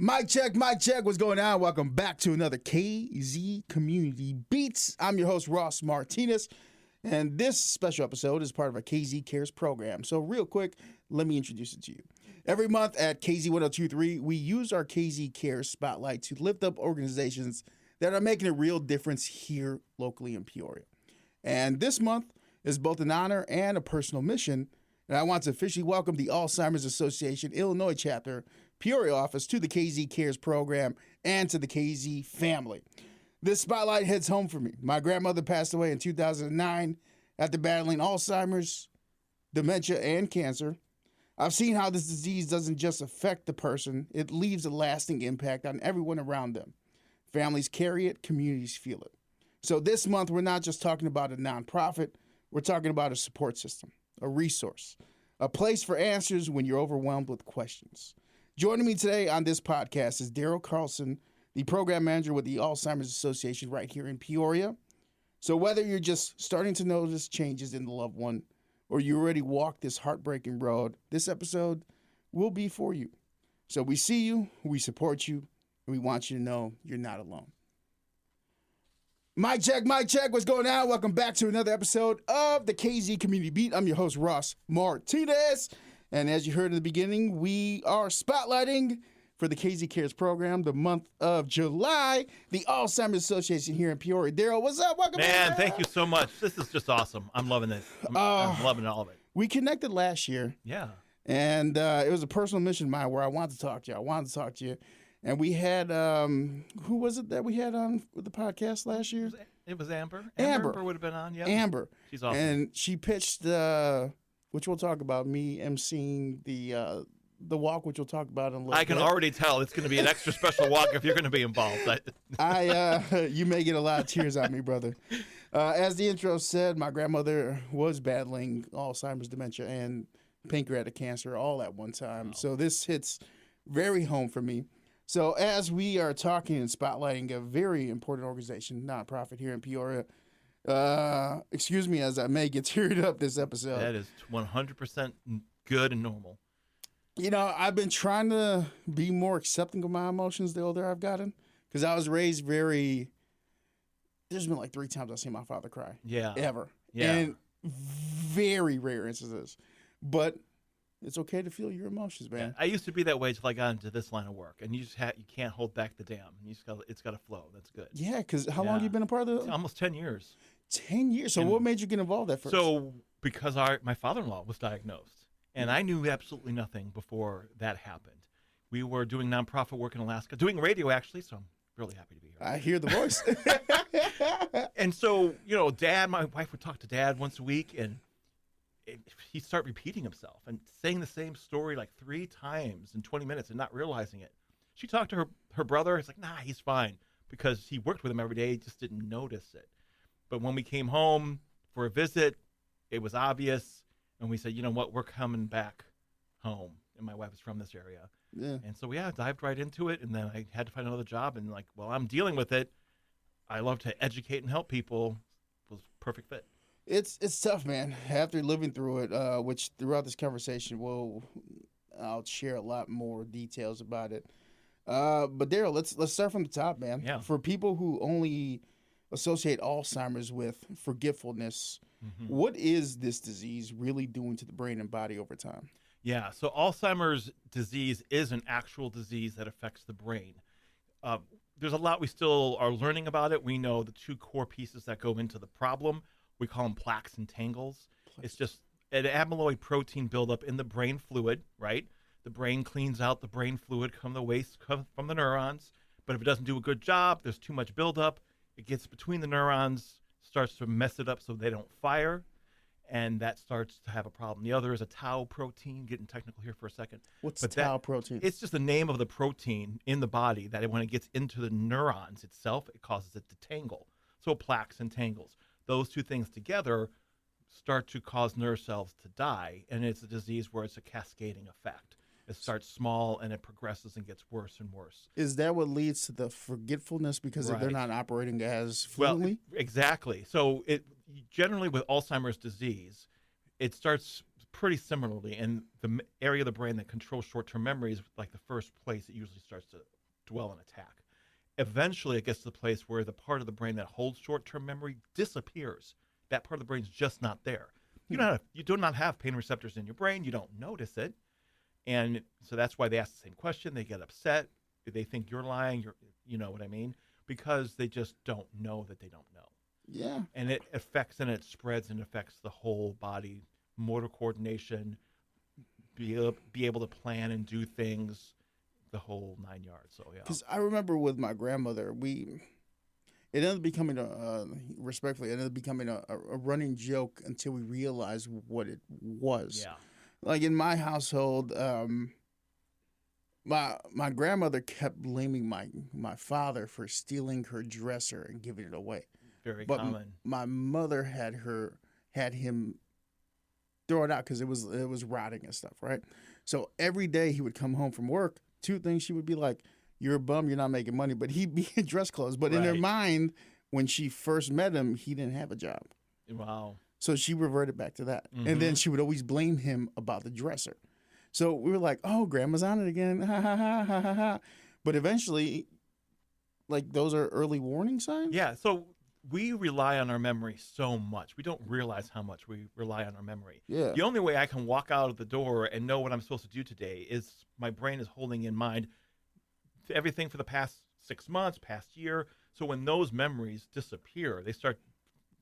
Mic check, mic check. What's going on? Welcome back to another KZ Community Beats. I'm your host, Ross Martinez, and this special episode is part of a KZ Cares program. So real quick, let me introduce it to you. Every month at KZ 1023, we use our KZ Cares spotlight to lift up organizations that are making a real difference here locally in Peoria. And this month is both an honor and a personal mission, and I want to officially welcome the Alzheimer's Association Illinois chapter Peoria office to the KZ Cares program and to the KZ family. This spotlight hits home for me. My grandmother passed away in 2009 after battling Alzheimer's, dementia, and cancer. I've seen how this disease doesn't just affect the person, it leaves a lasting impact on everyone around them. Families carry it, communities feel it. So this month, we're not just talking about a nonprofit, we're talking about a support system, a resource, a place for answers when you're overwhelmed with questions. Joining me today on this podcast is Daryl Carlson, the program manager with the Alzheimer's Association right here in Peoria. So whether you're just starting to notice changes in the loved one or you already walked this heartbreaking road, this episode will be for you. So we see you, we support you, and we want you to know you're not alone. Mic check, what's going on? Welcome back to another episode of the KZ Community Beat. I'm your host, Ross Martinez. And as you heard in the beginning, we are spotlighting for the KZ Cares program the month of July, the Alzheimer's Association here in Peoria. Daryl, what's up? Welcome Man, back. thank you so much. This is just awesome. I'm loving this. I'm loving all of it. We connected last year. Yeah. And it was a personal mission of mine where I wanted to talk to you. And we had, who was it that we had on with the podcast last year? It was Amber. Amber would have been on, yeah. Amber. She's awesome. And she pitched, which we'll talk about, me emceeing the walk, which we'll talk about in a little bit. I can already tell it's going to be an extra special walk if you're going to be involved. You may get a lot of tears on me, brother. As the intro said, my grandmother was battling Alzheimer's, dementia, and pancreatic cancer all at one time. Wow. So this hits very home for me. So as we are talking and spotlighting a very important organization, nonprofit here in Peoria, excuse me as I may get teared up this episode. That is 100% good and normal. You know, I've been trying to be more accepting of my emotions the older I've gotten, because I was raised there's been like 3 times I've seen my father cry. Yeah. Ever. Yeah. And very rare instances. But it's okay to feel your emotions, man. Yeah. I used to be that way until I got into this line of work, and you can't hold back the dam. It's got to flow. That's good. Yeah, because how long have you been a part of it? Almost 10 years. 10 years. So what made you get involved at first? So because my father-in-law was diagnosed, and I knew absolutely nothing before that happened. We were doing nonprofit work in Alaska, doing radio actually, so I'm really happy to be here. I hear the voice. And so, my wife would talk to Dad once a week, and he'd start repeating himself and saying the same story like 3 times in 20 minutes and not realizing it. She talked to her brother. He's like, nah, he's fine, because he worked with him every day. He just didn't notice it. But when we came home for a visit, it was obvious. And we said, you know what, we're coming back home. And my wife is from this area. Yeah. And so, dived right into it. And then I had to find another job. And I'm dealing with it. I love to educate and help people. It was a perfect fit. It's tough, man. After living through it, which throughout this conversation, I'll share a lot more details about it. But Daryl, let's start from the top, man. Yeah. For people who only associate Alzheimer's with forgetfulness, what is this disease really doing to the brain and body over time? Yeah, so Alzheimer's disease is an actual disease that affects the brain. There's a lot we still are learning about it. We know the 2 core pieces that go into the problem. We call them plaques and tangles. It's just an amyloid protein buildup in the brain fluid, right? The brain cleans out the brain fluid from the waste from the neurons. But if it doesn't do a good job, there's too much buildup. It gets between the neurons, starts to mess it up so they don't fire, and that starts to have a problem. The other is a tau protein, getting technical here for a second. What's tau protein? It's just the name of the protein in the body that when it gets into the neurons itself, it causes it to tangle. So plaques and tangles. Those 2 things together start to cause nerve cells to die, and it's a disease where it's a cascading effect. It starts small and it progresses and gets worse and worse. Is that what leads to the forgetfulness because they're not operating as fluently? Well, exactly. So it generally with Alzheimer's disease, it starts pretty similarly. And the area of the brain that controls short-term memory is like the first place it usually starts to dwell and attack. Eventually, it gets to the place where the part of the brain that holds short-term memory disappears. That part of the brain's just not there. You do not have pain receptors in your brain. You don't notice it. And so that's why they ask the same question. They get upset. They think you're lying. You know what I mean? Because they just don't know that they don't know. Yeah. And it affects and it spreads and affects the whole body, motor coordination, be able to plan and do things, the whole 9 yards. So, yeah. Because I remember with my grandmother, it ended up becoming respectfully, it ended up becoming a running joke until we realized what it was. Yeah. Like in my household, my grandmother kept blaming my father for stealing her dresser and giving it away. Very but common. My mother had him throw it out because it was rotting and stuff, right? So every day he would come home from work, two things she would be like, "You're a bum, you're not making money," but he'd be in dress clothes. But in her mind, when she first met him, he didn't have a job. Wow. So she reverted back to that. Mm-hmm. And then she would always blame him about the dresser. So we were like, "Oh, grandma's on it again." Ha ha ha ha ha ha. But eventually, like, those are early warning signs? Yeah, so we rely on our memory so much. We don't realize how much we rely on our memory. Yeah. The only way I can walk out of the door and know what I'm supposed to do today is my brain is holding in mind everything for the past 6 months, past year. So when those memories disappear, they start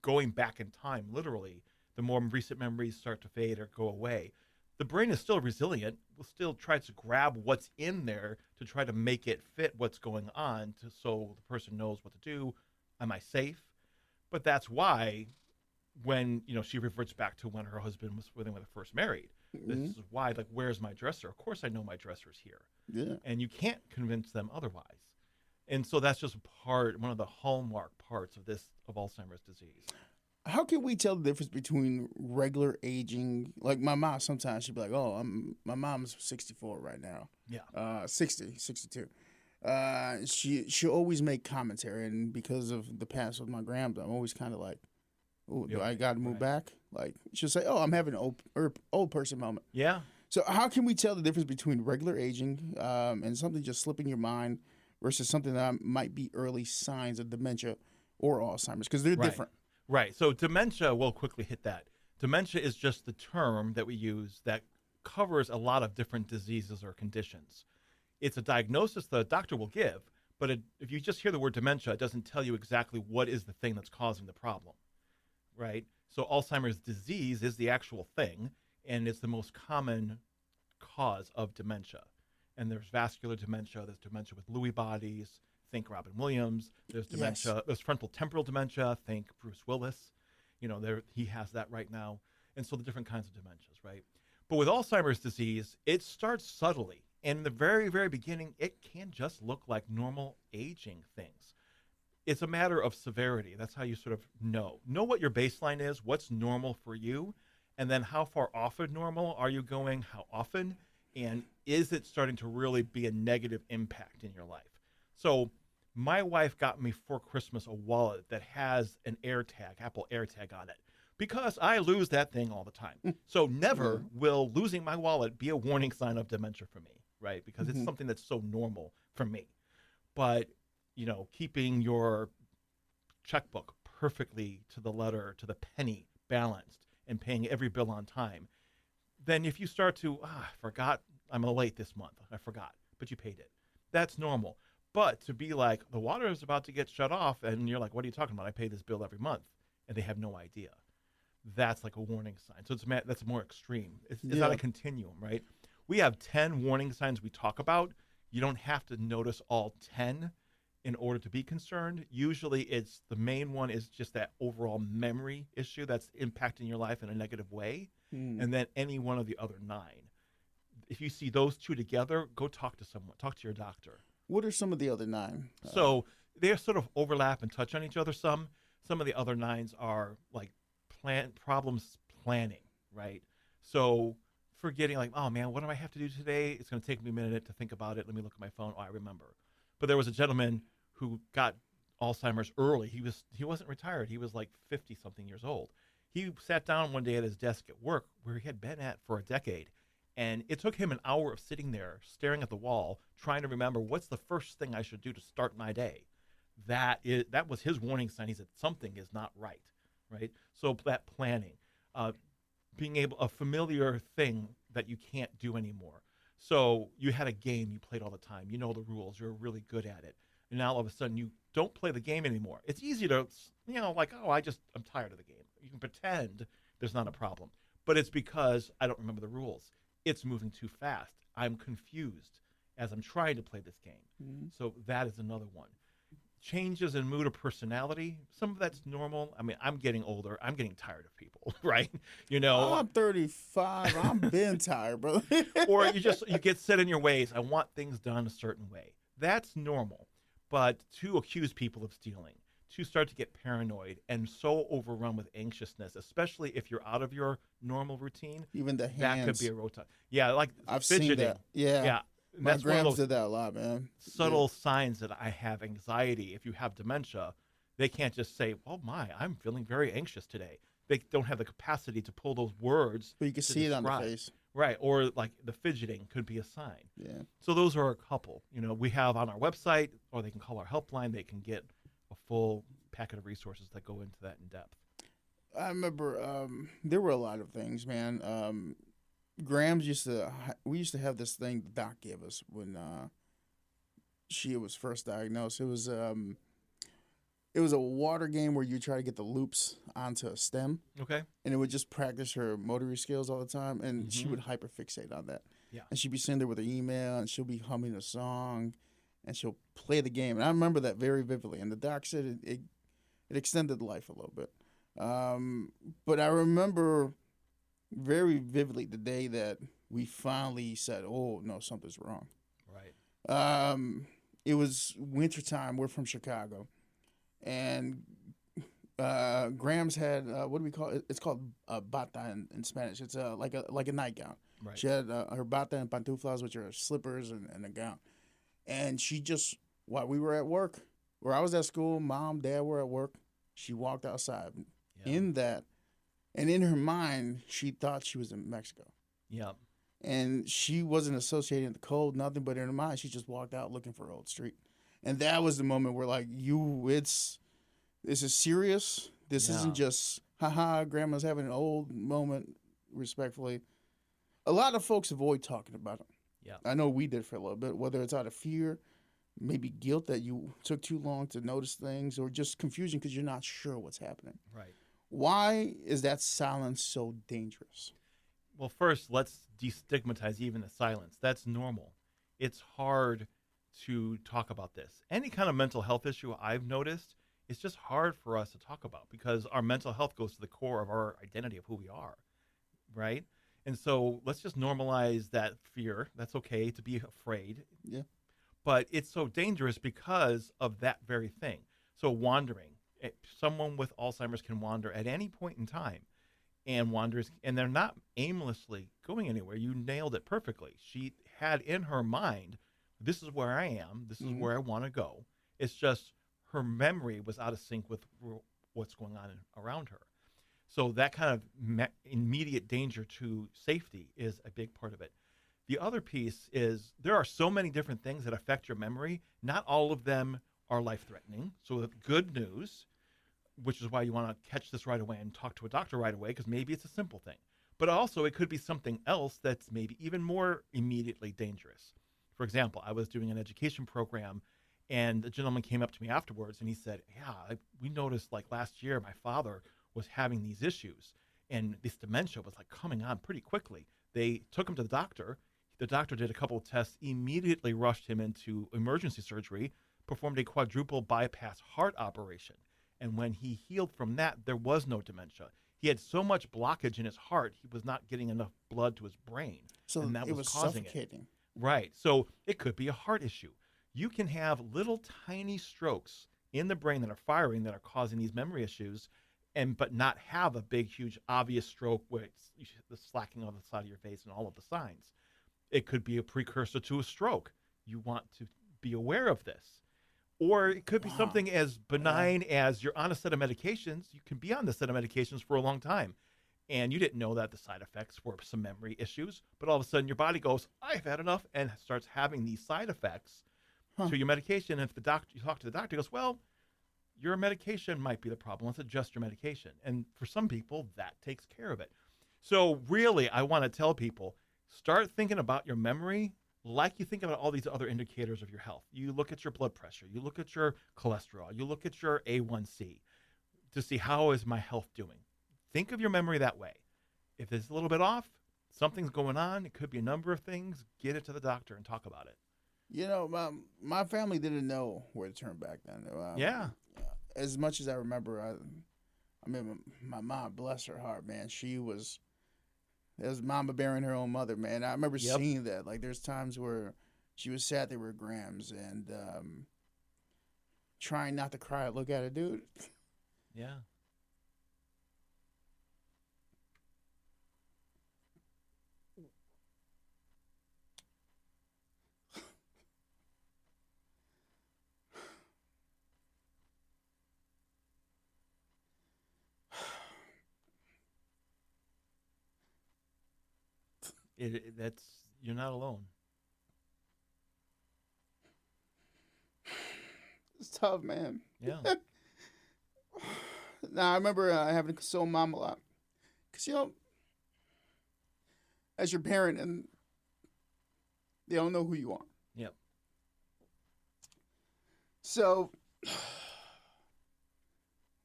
going back in time, literally. The more recent memories start to fade or go away. The brain is still resilient. Will still try to grab what's in there to try to make it fit what's going on, so the person knows what to do. Am I safe? But that's why when she reverts back to when her husband was when they were first married. Mm-hmm. This is why, like, where's my dresser? Of course I know my dresser's here. Yeah. And you can't convince them otherwise. And so that's just one of the hallmark parts of Alzheimer's disease. How can we tell the difference between regular aging? Like my mom, sometimes she'd be like, "Oh, my mom's 64 right now." Yeah. 62. She'll always make commentary, and because of the past with my grandma, I'm always kind of like, "Oh, do I got to move back?" Like she'll say, "Oh, I'm having an old person moment." Yeah. So how can we tell the difference between regular aging and something just slipping your mind versus something that might be early signs of dementia or Alzheimer's? Because they're different. Right. So dementia, we'll quickly hit that. Dementia is just the term that we use that covers a lot of different diseases or conditions. It's a diagnosis the doctor will give, but if you just hear the word dementia, it doesn't tell you exactly what is the thing that's causing the problem, right? So Alzheimer's disease is the actual thing, and it's the most common cause of dementia. And there's vascular dementia, there's dementia with Lewy bodies, think Robin Williams. There's dementia, there's frontal temporal dementia, think Bruce Willis. He has that right now. And so the different kinds of dementias, right? But with Alzheimer's disease, it starts subtly. And in the very, very beginning, it can just look like normal aging things. It's a matter of severity. That's how you sort of know what your baseline is, what's normal for you, and then how far off of normal are you going, how often, and is it starting to really be a negative impact in your life? So my wife got me for Christmas a wallet that has an AirTag, Apple AirTag on it, because I lose that thing all the time. So never will losing my wallet be a warning sign of dementia for me, right? Because it's something that's so normal for me. But, keeping your checkbook perfectly to the letter, to the penny balanced and paying every bill on time, then if you start to, I forgot, I'm late this month, I forgot, but you paid it. That's normal. But to be like, the water is about to get shut off, and you're like, what are you talking about? I pay this bill every month, and they have no idea. That's like a warning sign. So that's more extreme. It's not a continuum, right? We have 10 warning signs we talk about. You don't have to notice all 10 in order to be concerned. Usually it's the main one is just that overall memory issue that's impacting your life in a negative way, and then any one of the other 9. If you see those 2 together, go talk to someone. Talk to your doctor. What are some of the other 9? So they sort of overlap and touch on each other some. Some of the other 9s are like problems planning, right? So forgetting like, oh man, what do I have to do today? It's going to take me a minute to think about it. Let me look at my phone. Oh, I remember. But there was a gentleman who got Alzheimer's early. He wasn't retired. He was like 50 something years old. He sat down one day at his desk at work where he had been at for a decade. And it took him an hour of sitting there, staring at the wall, trying to remember what's the first thing I should do to start my day. That was his warning sign. He said something is not right, right? So that planning, being able a familiar thing that you can't do anymore. So you had a game you played all the time. You know the rules. You're really good at it. And now all of a sudden you don't play the game anymore. It's easy to, like, oh, I'm tired of the game. You can pretend there's not a problem, but it's because I don't remember the rules. It's moving too fast. I'm confused as I'm trying to play this game. Mhm. So that is another one. Changes in mood or personality. Some of that's normal. I mean, I'm getting older. I'm getting tired of people, right? I'm 35. I'm been tired, brother. Or you get set in your ways. I want things done a certain way. That's normal. But to accuse people of stealing, to start to get paranoid and so overrun with anxiousness, especially if you're out of your normal routine, Even the hands. that could be a real time. Yeah, like I've fidgeting. seen that. Yeah. Yeah. And My that's one of grams those did that a lot, man. subtle signs that I have anxiety. If you have dementia, they can't just say, "Oh my, I'm feeling very anxious today." They don't have the capacity to pull those words. But you can to see it on the describe. face. Right, or like the fidgeting could be a sign. Yeah. So those are a couple. We have on our website, or they can call our helpline. They can get a full packet of resources that go into that in depth. I remember there were a lot of things, man. Grams we used to have this thing the doc gave us when she was first diagnosed. It was a water game where you try to get the loops onto a stem, Okay. and it would just practice her motory skills all the time, and she Mhm. would hyperfixate on that. Yeah. And she'd be sitting there with her email, and she'll be humming a song, and she'll play the game. And I remember that very vividly. And the doc said it extended life a little bit. But I remember very vividly the day that we finally said, "Oh no, something's wrong." Right. It was wintertime. We're from Chicago, and Grams had what do we call it? It's called bata in Spanish. It's like a nightgown. Right. She had her bata and pantuflas, which are slippers and a gown. And she just, while we were at work, where I was at school, mom, dad were at work, she walked outside Yeah. in that, and in her mind, she thought she was in Mexico. Yeah. And she wasn't associating the cold, nothing, but in her mind, she just walked out looking for Old Street. And that was the moment where, like, this is serious. This Yeah. isn't just, haha, grandma's having an old moment, respectfully. A lot of folks avoid talking about it. Yeah. I know we did for a little bit, whether it's out of fear, maybe guilt that you took too long to notice things, or just confusion because you're not sure what's happening. Right. Why is that silence so dangerous? Well, first, let's destigmatize even the silence. That's normal. It's hard to talk about this. Any kind of mental health issue I've noticed, it's just hard for us to talk about because our mental health goes to the core of our identity of who we are, right? And so let's just normalize that fear. That's okay to be afraid. Yeah. But it's so dangerous because of that very thing. So wandering. Someone with Alzheimer's can wander at any point in time and wanders, and they're not aimlessly going anywhere. You nailed it perfectly. She had in her mind, this is where I am. This is Mhm. where I want to go. It's just her memory was out of sync with what's going on around her. So that kind of immediate danger to safety is a big part of it. The other piece is there are so many different things that affect your memory. Not all of them are life-threatening. So the good news, which is why you want to catch this right away and talk to a doctor right away, because maybe it's a simple thing. But also it could be something else that's maybe even more immediately dangerous. For example, I was doing an education program, and a gentleman came up to me afterwards, and he said, we noticed like last year my father was having these issues, and this dementia was like coming on pretty quickly. They took him to the doctor. The doctor did a couple of tests, immediately rushed him into emergency surgery, performed a quadruple bypass heart operation. And when he healed from that, there was no dementia. He had so much blockage in his heart, he was not getting enough blood to his brain. So and that it was was causing suffocating. Right. So it could be a heart issue. You can have little tiny strokes in the brain that are firing that are causing these memory issues, but not have a big, huge, obvious stroke where it's the slacking on the side of your face and all of the signs. It could be a precursor to a stroke. You want to be aware of this. Or it could be Wow. something as benign as you're on a set of medications. You can be on the set of medications for a long time, and you didn't know that the side effects were some memory issues, but all of a sudden your body goes, I've had enough, and starts having these side effects Huh. to your medication. And if you talk to the doctor, he goes, well, your medication might be the problem. Let's adjust your medication. And for some people, that takes care of it. So really, I want to tell people, start thinking about your memory like you think about all these other indicators of your health. You look at your blood pressure, you look at your cholesterol, you look at your A1C to see how is my health doing. Think of your memory that way. If it's a little bit off, something's going on, it could be a number of things, get it to the doctor and talk about it. You know, my family didn't know where to turn back then. Yeah. As much as I remember, I mean, my mom, bless her heart, man, she was. It was mama bearing her own mother, man. I remember Yep. seeing that. Like, there's times where she was sad there were grams and trying not to cry. Look at it, dude. Yeah. That's you're not alone. It's tough, man. Yeah. Now, I remember having to console mom a lot. Because, you know, as your parent, and they don't know who you are. Yep. So,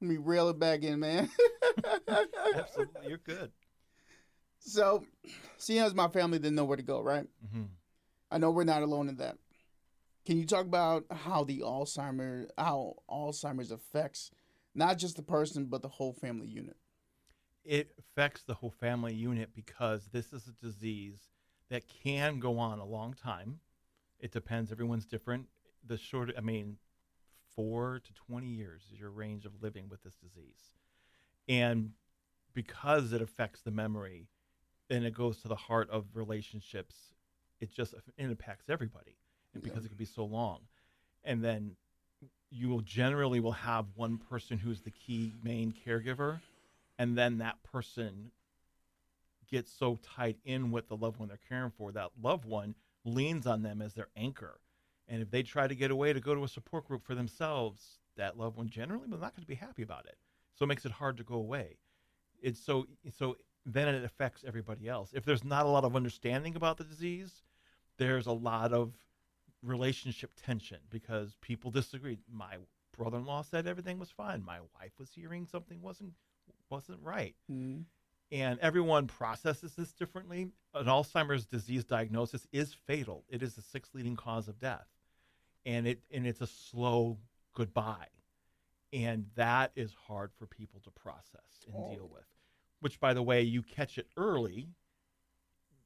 let me reel it back in, man. Absolutely. You're good. So, seeing as my family didn't know where to go, right? Mm-hmm. I know we're not alone in that. Can you talk about how Alzheimer's affects not just the person but the whole family unit? It affects the whole family unit because this is a disease that can go on a long time. It depends. Everyone's different. 4 to 20 years is your range of living with this disease. And because it affects the memory and it goes to the heart of relationships, it impacts everybody. And because it can be so long. And then you will generally have one person who's the key main caregiver, and then that person gets so tied in with the loved one they're caring for, that loved one leans on them as their anchor. And if they try to get away to go to a support group for themselves, that loved one generally was not going to be happy about it. So it makes it hard to go away. It's so then it affects everybody else. If there's not a lot of understanding about the disease, there's a lot of relationship tension because people disagree. My brother-in-law said everything was fine. My wife was hearing something wasn't right. Mm-hmm. And everyone processes this differently. An Alzheimer's disease diagnosis is fatal. It is the sixth leading cause of death. And it's a slow goodbye. And that is hard for people to process and deal with. Which, by the way, you catch it early,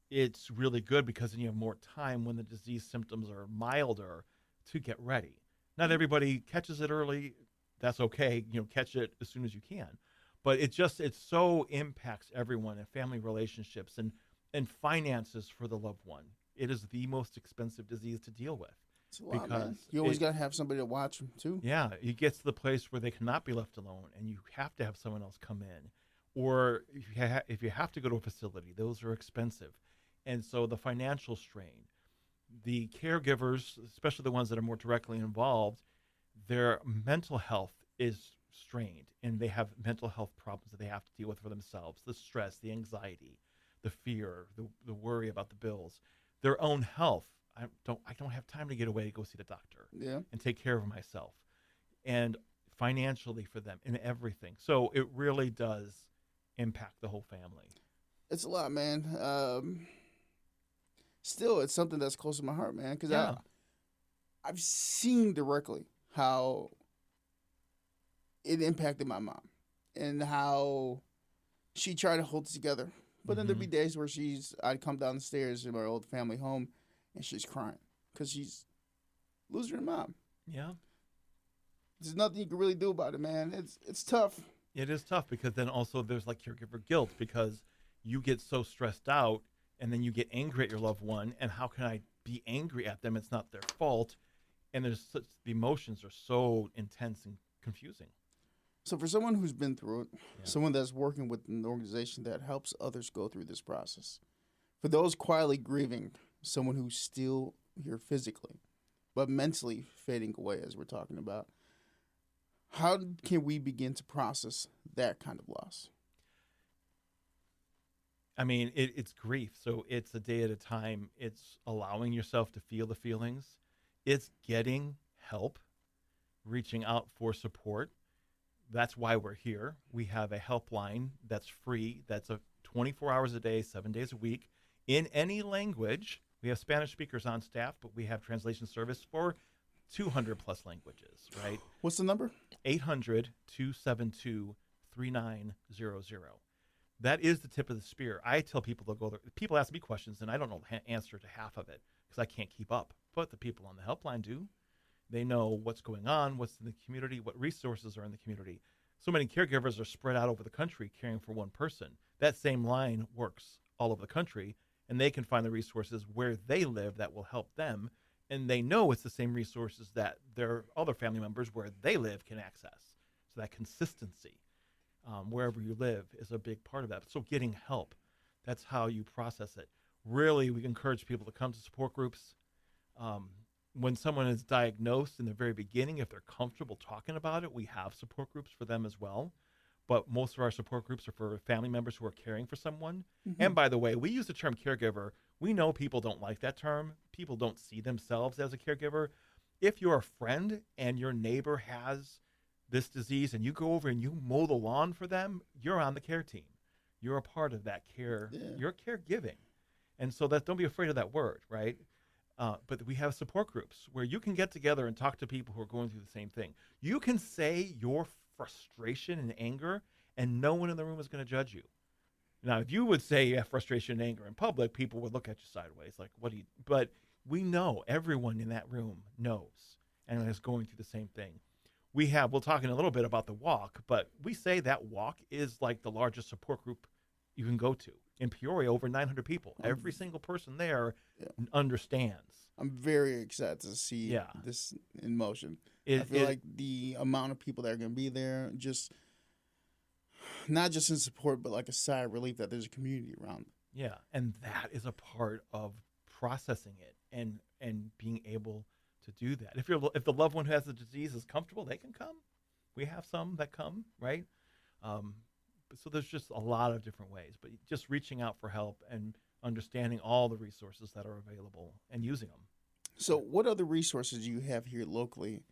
it's really good because then you have more time when the disease symptoms are milder to get ready. Not everybody catches it early. That's okay. Catch it as soon as you can. But it so impacts everyone and family relationships and finances for the loved one. It is the most expensive disease to deal with. It's a lot, man. You always got to have somebody to watch them, too. Yeah, it gets to the place where they cannot be left alone, and you have to have someone else come in. Or if you have to go to a facility, those are expensive. And so the financial strain, the caregivers, especially the ones that are more directly involved, their mental health is strained, and they have mental health problems that they have to deal with for themselves. The stress, the anxiety, the fear, the worry about the bills, their own health. I don't have time to get away to go see the doctor and take care of myself, and financially for them and everything. So it really does impact the whole family. It's a lot, man. Still, it's something that's close to my heart, man, because I've seen directly how it impacted my mom and how she tried to hold it together. But then there'd be days where I'd come down the stairs in my old family home and she's crying because she's losing her mom. Yeah. There's nothing you can really do about it, man. It's tough. It is tough because then also there's like caregiver guilt because you get so stressed out and then you get angry at your loved one. And how can I be angry at them? It's not their fault. and the emotions are so intense and confusing. So for someone who's been through it, Yeah. someone that's working with an organization that helps others go through this process, for those quietly grieving someone who's still here physically, but mentally fading away, as we're talking about, how can we begin to process that kind of loss? I mean, it's grief. So it's a day at a time. It's allowing yourself to feel the feelings. It's getting help, reaching out for support. That's why we're here. We have a helpline that's free. That's a 24 hours a day, 7 days a week in any language. We have Spanish speakers on staff, but we have translation service for 200 plus languages, right? What's the number? 800-272-3900. That is the tip of the spear. I tell people to go there. People ask me questions, and I don't know the answer to half of it because I can't keep up. But the people on the helpline do. They know what's going on, what's in the community, what resources are in the community. So many caregivers are spread out over the country caring for one person. That same line works all over the country, and they can find the resources where they live that will help them. And they know it's the same resources that their other family members where they live can access. So that consistency. Wherever you live is a big part of that. So getting help, that's how you process it. Really, we encourage people to come to support groups. When someone is diagnosed in the very beginning, if they're comfortable talking about it, we have support groups for them as well. But most of our support groups are for family members who are caring for someone. Mm-hmm. And by the way, we use the term caregiver. We know people don't like that term. People don't see themselves as a caregiver. If you're a friend and your neighbor has this disease and you go over and you mow the lawn for them, you're on the care team. You're a part of that care. Yeah. You're caregiving. And so don't be afraid of that word, right? But we have support groups where you can get together and talk to people who are going through the same thing. You can say your frustration and anger, and no one in the room is going to judge you. Now, if you would say you have frustration and anger in public, people would look at you sideways, like, what do you? But we know, everyone in that room knows and is going through the same thing. We'll talk in a little bit about the walk, but we say that walk is like the largest support group you can go to. In Peoria, over 900 people. Every single person there understands. I'm very excited to see this in motion. I feel like the amount of people that are going to be there, just not just in support, but like a sigh of relief that there's a community around. Yeah, and that is a part of processing it and being able to do that. If the loved one who has the disease is comfortable, they can come. We have some that come, right? So there's just a lot of different ways, but just reaching out for help and understanding all the resources that are available and using them. So what other resources do you have here locally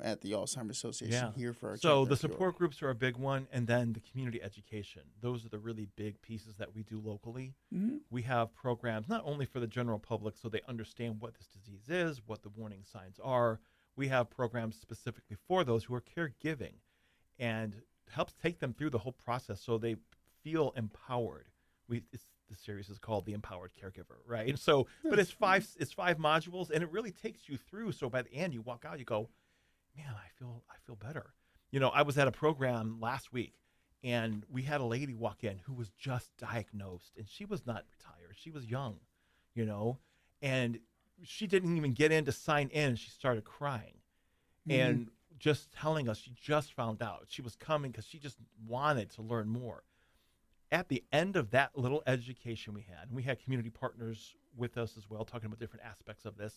at the Alzheimer's Association here for our So the support groups are a big one, and then the community education. Those are the really big pieces that we do locally. Mm-hmm. We have programs not only for the general public so they understand what this disease is, what the warning signs are. We have programs specifically for those who are caregiving and helps take them through the whole process so they feel empowered. The series is called The Empowered Caregiver, right? So, but it's five modules, and it really takes you through. So by the end, you walk out, you go, man, I feel better. I was at a program last week, and we had a lady walk in who was just diagnosed, and she was not retired. She was young, and she didn't even get in to sign in. She started crying, and just telling us she just found out. She was coming because she just wanted to learn more. At the end of that little education we had, and we had community partners with us as well, talking about different aspects of this,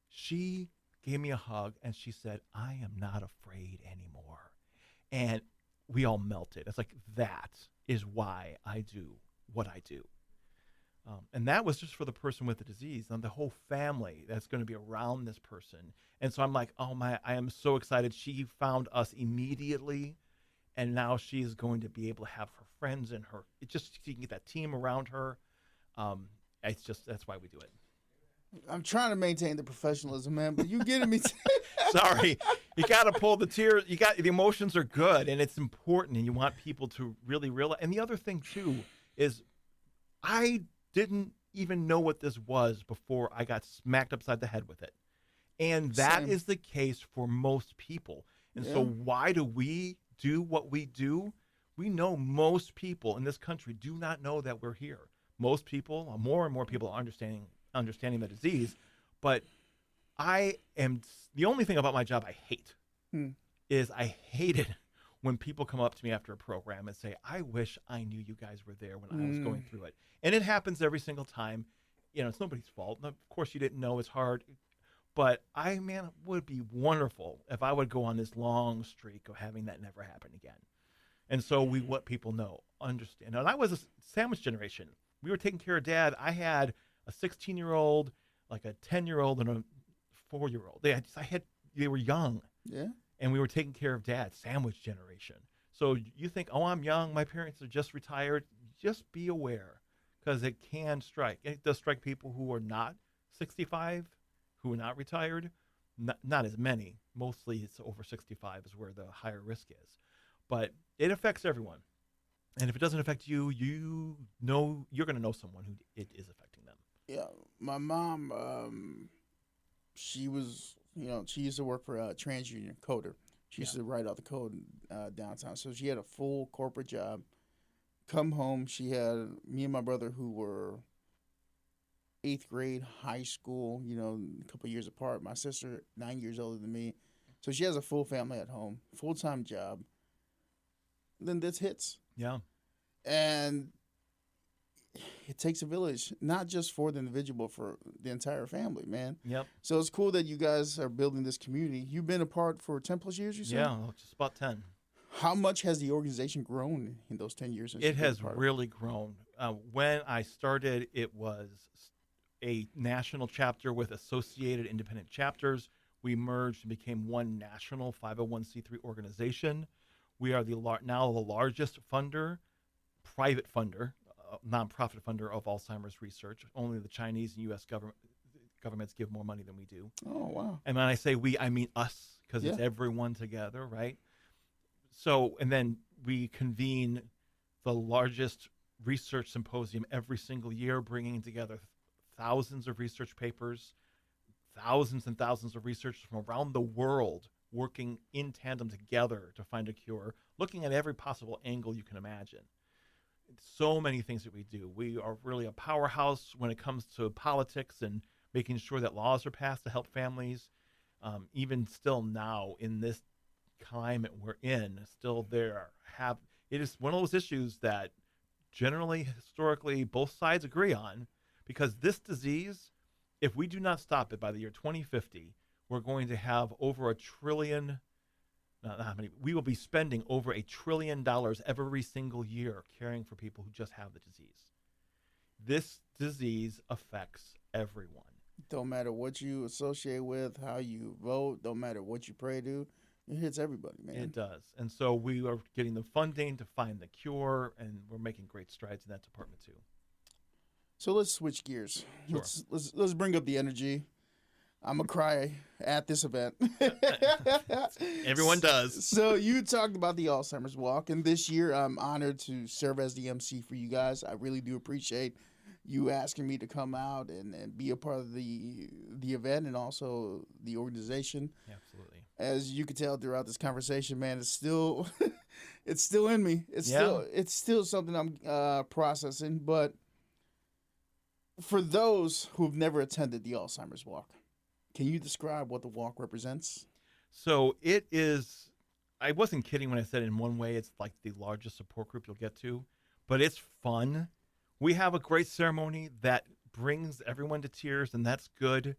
she gave me a hug and she said, I am not afraid anymore. And we all melted. It's like, that is why I do what I do. And that was just for the person with the disease and the whole family that's going to be around this person. And so I'm like, oh I am so excited. She found us immediately. And now she is going to be able to have her friends and she can get that team around her. That's why we do it. I'm trying to maintain the professionalism, man, but you getting me. Sorry. You got to pull the tears. The emotions are good and it's important and you want people to really realize. And the other thing too is I didn't even know what this was before I got smacked upside the head with it. And that is the case for most people. And so why do we do what we do? We know most people in this country do not know that we're here. Most people, more and more people are understanding the disease, but The only thing about my job I hate Hmm. is I hate it when people come up to me after a program and say, I wish I knew you guys were there when I was going through it. And it happens every single time. It's nobody's fault. Of course, you didn't know. It's hard. But it would be wonderful if I would go on this long streak of having that never happen again. And so we let people know, understand. And I was a sandwich generation. We were taking care of Dad. I had a 16-year-old, like a 10-year-old, and a 4-year-old. They were young. Yeah. And we were taking care of Dad, sandwich generation. So you think, oh, I'm young. My parents are just retired. Just be aware, because it can strike. It does strike people who are not 65, who are not retired. Not as many. Mostly it's over 65 is where the higher risk is. But it affects everyone. And if it doesn't affect you, you're going to know someone who it is affecting them. Yeah. My mom, she was, she used to work for a TransUnion coder. She used to write out the code downtown. So she had a full corporate job. Come home, she had me and my brother who were 8th grade, high school, a couple years apart. My sister, 9 years older than me. So she has a full family at home, full-time job. Then this hits. Yeah. And it takes a village, not just for the individual, but for the entire family, man. Yep. So it's cool that you guys are building this community. You've been apart for 10 plus years, you said? Yeah, just about 10. How much has the organization grown in those 10 years? It has really grown. When I started, it was a national chapter with associated independent chapters. We merged and became one national 501c3 organization. We are now the largest private funder, nonprofit funder of Alzheimer's research. Only the Chinese and U.S. governments give more money than we do. Oh, wow. And when I say we, I mean us, because it's everyone together, right? So, and then we convene the largest research symposium every single year, bringing together thousands of research papers, thousands and thousands of researchers from around the world working in tandem together to find a cure, looking at every possible angle you can imagine. So many things that we do. We are really a powerhouse when it comes to politics and making sure that laws are passed to help families. Even still now in this climate we're in, it is one of those issues that generally, historically, both sides agree on, because this disease, if we do not stop it by the year 2050, we're going to have over we will be spending over $1 trillion every single year caring for people who just have the disease. This disease affects everyone. Don't matter what you associate with, how you vote, don't matter what you pray to, it hits everybody, man. It does. And so we are getting the funding to find the cure, and we're making great strides in that department too. So let's switch gears. Sure. Let's bring up the energy. I'm going to cry at this event. Everyone does. So you talked about the Alzheimer's Walk, and this year I'm honored to serve as the MC for you guys. I really do appreciate you asking me to come out and be a part of the event and also the organization. Absolutely. As you can tell throughout this conversation, man, it's still it's still in me. It's still something I'm processing. But for those who've never attended the Alzheimer's Walk, can you describe what the walk represents? So it is, I wasn't kidding when I said in one way it's like the largest support group you'll get to, but it's fun. We have a great ceremony that brings everyone to tears, and that's good.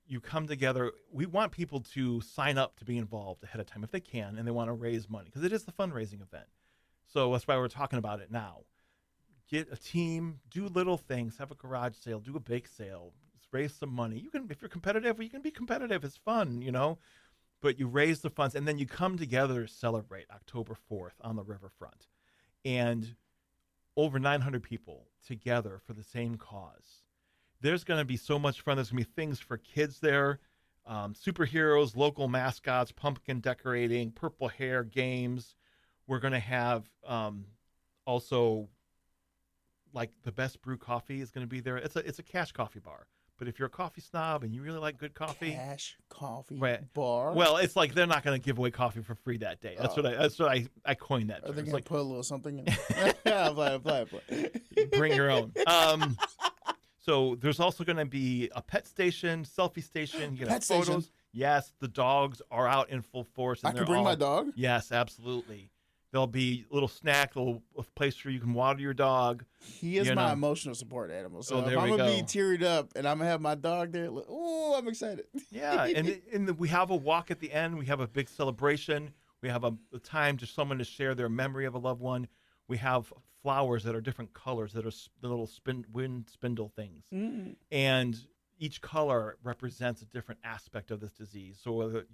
You come together. We want people to sign up to be involved ahead of time if they can, and they want to raise money, because it is the fundraising event. So that's why we're talking about it now. Get a team, do little things, have a garage sale, do a bake sale, raise some money. You can, if you're competitive, you can be competitive. It's fun, but you raise the funds, and then you come together to celebrate October 4th on the riverfront. And over 900 people together for the same cause. There's going to be so much fun. There's going to be things for kids there, superheroes, local mascots, pumpkin decorating, purple hair games. We're going to have also, like, the best brew coffee is going to be there. It's a cash coffee bar. But if you're a coffee snob and you really like good coffee, cash coffee bar. Well, it's like they're not going to give away coffee for free that day. That's what I coined that term. Are they going like, to put a little something in? Yeah, play. Bring your own. So there's also going to be a pet station, selfie station. You can have Pet station? photos. Yes, the dogs are out in full force, and I they're can bring all. my dog? Yes, absolutely. There'll be a little snack, a little place where you can water your dog. He is You my know. emotional support animal. So Oh, if there I'm we going to be go. teared up and I'm going to have my dog there, oh, I'm excited. Yeah, and we have a walk at the end. We have a big celebration. We have a time to someone to share their memory of a loved one. We have flowers that are different colors that are the little wind spindle things, Mm. and each color represents a different aspect of this disease. So whether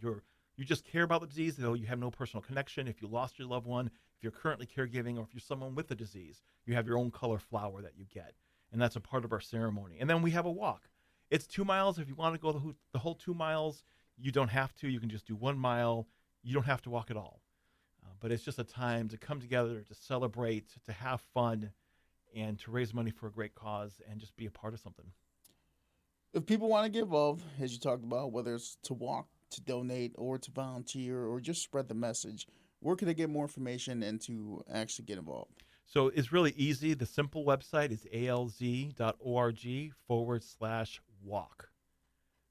you just care about the disease, though you have no personal connection. If you lost your loved one, if you're currently caregiving, or if you're someone with the disease, you have your own color flower that you get, and that's a part of our ceremony. And then we have a walk. It's 2 miles. If you want to go the whole 2 miles, you don't have to. You can just do 1 mile. You don't have to walk at all. But it's just a time to come together, to celebrate, to have fun, and to raise money for a great cause and just be a part of something. If people want to get involved, as you talked about, whether it's to walk, to donate, or to volunteer, or just spread the message, where can they get more information and to actually get involved? So it's really easy. The simple website is alz.org/walk.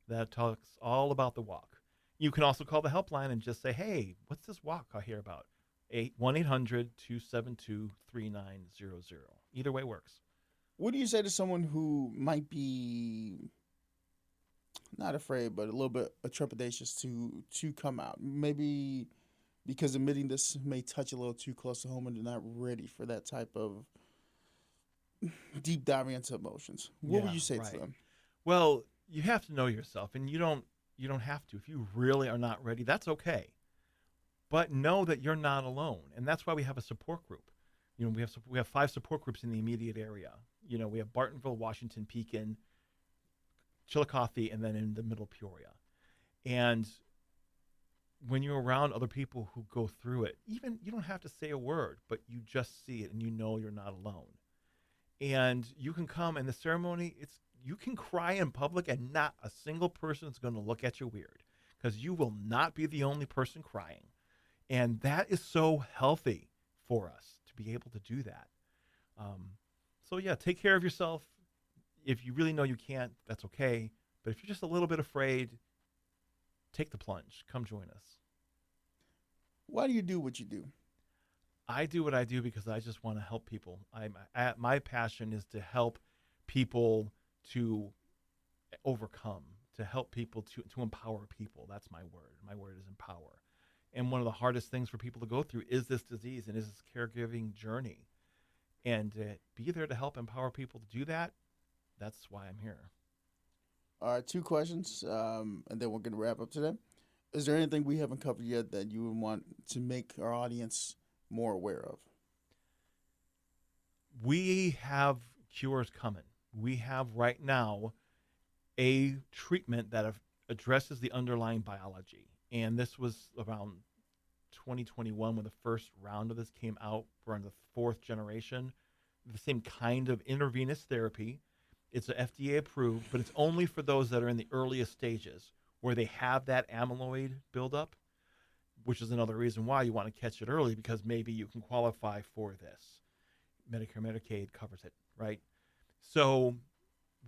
That talks all about the walk. You can also call the helpline and just say, hey, what's this walk I hear about? 1-800-272-3900. Either way works. What do you say to someone who might be not afraid, but a little bit trepidatious to come out? Maybe because admitting this may touch a little too close to home and they're not ready for that type of deep diving into emotions. What would you say to them? Well, you have to know yourself, and you don't have to. If you really are not ready, that's okay. But know that you're not alone, and that's why we have a support group. We have 5 support groups in the immediate area. We have Bartonville, Washington, Pekin, Chillicothe, and then in the middle Peoria. And when you're around other people who go through it, even you don't have to say a word, but you just see it and you know you're not alone. And you can come, and the ceremony, you can cry in public and not a single person is going to look at you weird, because you will not be the only person crying. And that is so healthy for us to be able to do that. So yeah, take care of yourself. If you really know you can't, that's okay. But if you're just a little bit afraid, take the plunge. Come join us. Why do you do what you do? I do what I do because I just want to help people. My passion is to help people to overcome, to help people to empower people. That's my word. My word is empower. And one of the hardest things for people to go through is this disease and is this caregiving journey. And to be there to help empower people to do that, that's why I'm here. All right, 2 questions, and then we're going to wrap up today. Is there anything we haven't covered yet that you would want to make our audience more aware of? We have cures coming. We have right now a treatment that addresses the underlying biology. And this was around 2021 when the first round of this came out. We're on the 4th generation. The same kind of intravenous therapy. It's FDA approved, but it's only for those that are in the earliest stages where they have that amyloid buildup, which is another reason why you want to catch it early, because maybe you can qualify for this. Medicare, Medicaid covers it, right? So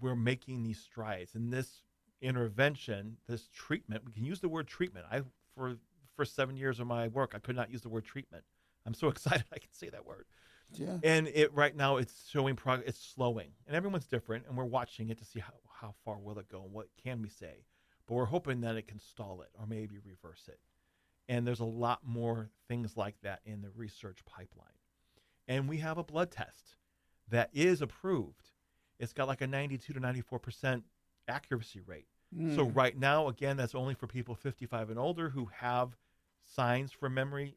we're making these strides. And this intervention, this treatment, we can use the word treatment. For 7 years of my work, I could not use the word treatment. I'm so excited I can say that word. Yeah. And right now it's showing progress. It's slowing, and everyone's different, and we're watching it to see how far will it go and what can we say. But we're hoping that it can stall it or maybe reverse it. And there's a lot more things like that in the research pipeline. And we have a blood test that is approved. It's got like a 92 to 94% accuracy rate. So right now, again, that's only for people 55 and older who have signs for memory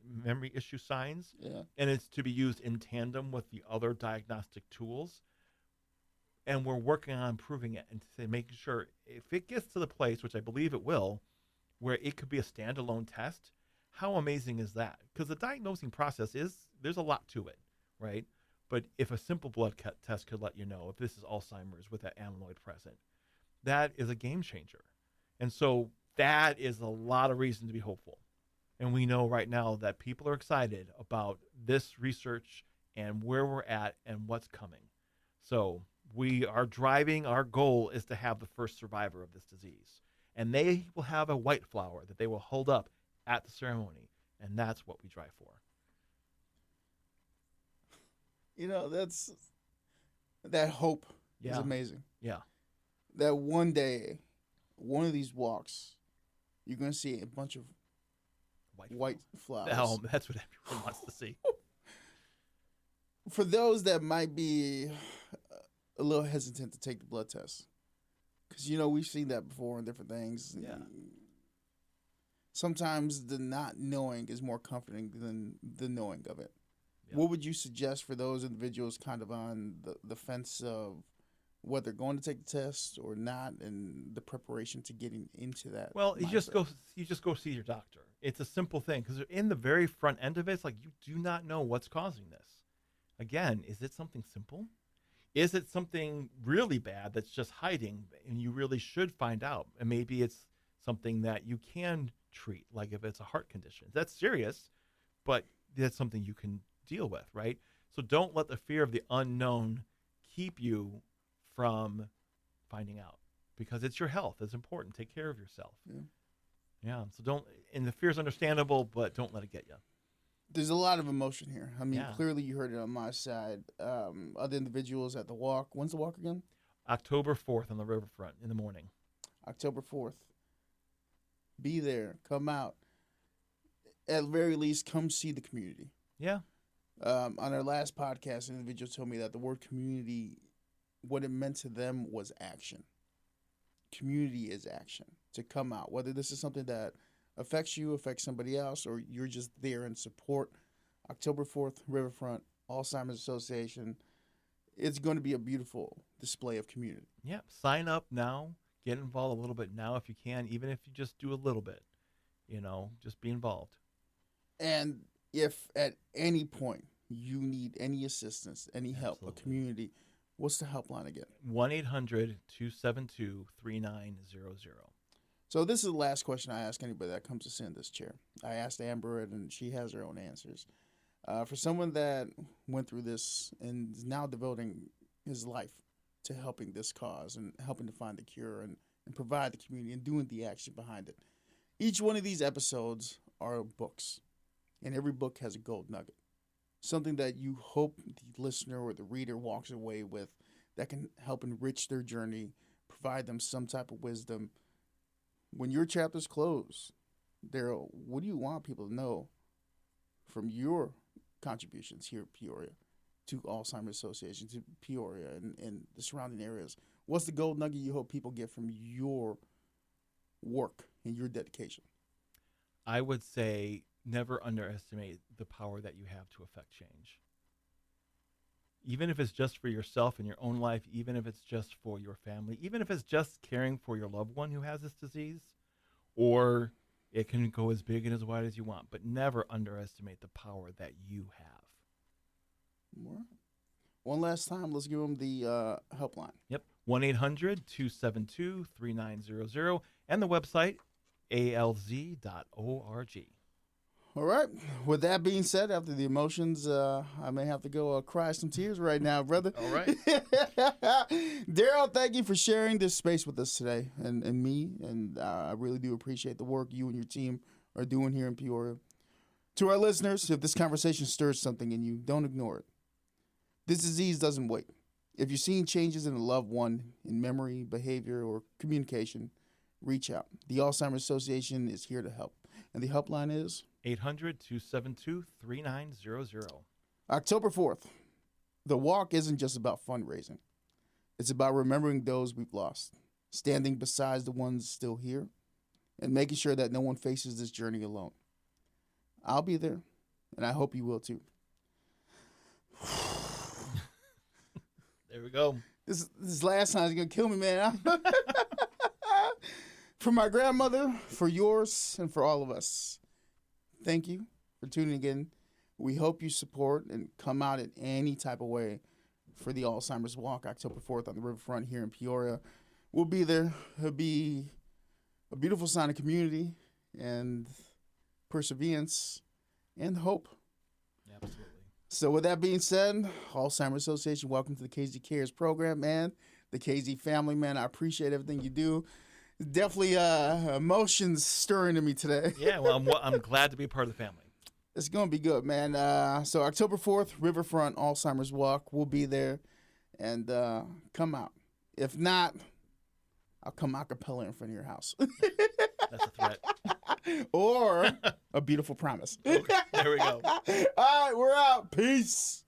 issue signs. Yeah. And it's to be used in tandem with the other diagnostic tools. And we're working on improving it and making sure if it gets to the place, which I believe it will, where it could be a standalone test, how amazing is that? Because the diagnosing process there's a lot to it, right? But if a simple blood test could let you know if this is Alzheimer's with that amyloid present, that is a game changer. And so that is a lot of reason to be hopeful. And we know right now that people are excited about this research and where we're at and what's coming. So we are driving. Our goal is to have the first survivor of this disease. And they will have a white flower that they will hold up at the ceremony. And that's what we drive for. That's that hope is Yeah. amazing. Yeah. That one day, one of these walks, you're going to see a bunch of white flowers. Oh, that's what everyone wants to see. For those that might be a little hesitant to take the blood test, because we've seen that before in different things. Yeah. Sometimes the not knowing is more comforting than the knowing of it. Yeah. What would you suggest for those individuals kind of on the fence of whether going to take the test or not, and the preparation to getting into that? Well, you just mindset? go see your doctor. It's a simple thing, because in the very front end of it, it's like you do not know what's causing this. Again, is it something simple? Is it something really bad that's just hiding and you really should find out? And maybe it's something that you can treat, like if it's a heart condition. That's serious, but that's something you can deal with, right? So don't let the fear of the unknown keep you from finding out, because it's your health. It's important. Take care of yourself. Yeah. So don't, and the fear is understandable, but don't let it get you. There's a lot of emotion here. I mean, Yeah. clearly you heard it on my side. Other individuals at the walk. When's the walk again? October 4th on the riverfront in the morning. October 4th. Be there. Come out. At the very least, come see the community. Yeah. On our last podcast, an individual told me that the word community, what it meant to them was action. Community is action. To come out. Whether this is something that affects you, affects somebody else, or you're just there in support. October 4th, Riverfront, Alzheimer's Association. It's going to be a beautiful display of community. Yeah. Sign up now. Get involved a little bit now if you can, even if you just do a little bit. Just be involved. And if at any point you need any assistance, any help, Absolutely. a community, what's the helpline again? 1-800-272-3900. So this is the last question I ask anybody that comes to sit in this chair. I asked Amber it, and she has her own answers. For someone that went through this and is now devoting his life to helping this cause and helping to find the cure and provide the community and doing the action behind it. Each one of these episodes are books, and every book has a gold nugget. Something that you hope the listener or the reader walks away with that can help enrich their journey, provide them some type of wisdom. When your chapters close, Daryl, what do you want people to know from your contributions here at Peoria to Alzheimer's Association, to Peoria and the surrounding areas? What's the gold nugget you hope people get from your work and your dedication? I would say never underestimate the power that you have to affect change. Even if it's just for yourself in your own life, even if it's just for your family, even if it's just caring for your loved one who has this disease, or it can go as big and as wide as you want, but never underestimate the power that you have. All right. One last time, let's give them the helpline. Yep. 1-800-272-3900 and the website alz.org. All right. With that being said, after the emotions, I may have to go cry some tears right now, brother. All right. Daryl, thank you for sharing this space with us today and me. And I really do appreciate the work you and your team are doing here in Peoria. To our listeners, if this conversation stirs something in you, don't ignore it. This disease doesn't wait. If you're seeing changes in a loved one, in memory, behavior, or communication, reach out. The Alzheimer's Association is here to help. And the helpline is 800-272-3900. October 4th. The walk isn't just about fundraising. It's about remembering those we've lost, standing beside the ones still here, and making sure that no one faces this journey alone. I'll be there, and I hope you will too. There we go. This last time is going to kill me, man. For my grandmother, for yours, and for all of us, thank you for tuning in. We hope you support and come out in any type of way for the Alzheimer's Walk, October 4th on the riverfront here in Peoria. We'll be there. It'll be a beautiful sign of community and perseverance and hope. Absolutely. So with that being said, Alzheimer's Association, welcome to the KZ Cares program, man. The KZ family, man. I appreciate everything you do. Definitely emotions stirring to me today. Yeah, well, I'm glad to be a part of the family. It's going to be good, man. So October 4th, Riverfront Alzheimer's Walk. We'll be there. And come out. If not, I'll come a cappella in front of your house. That's a threat. Or a beautiful promise. Okay, there we go. All right, we're out. Peace.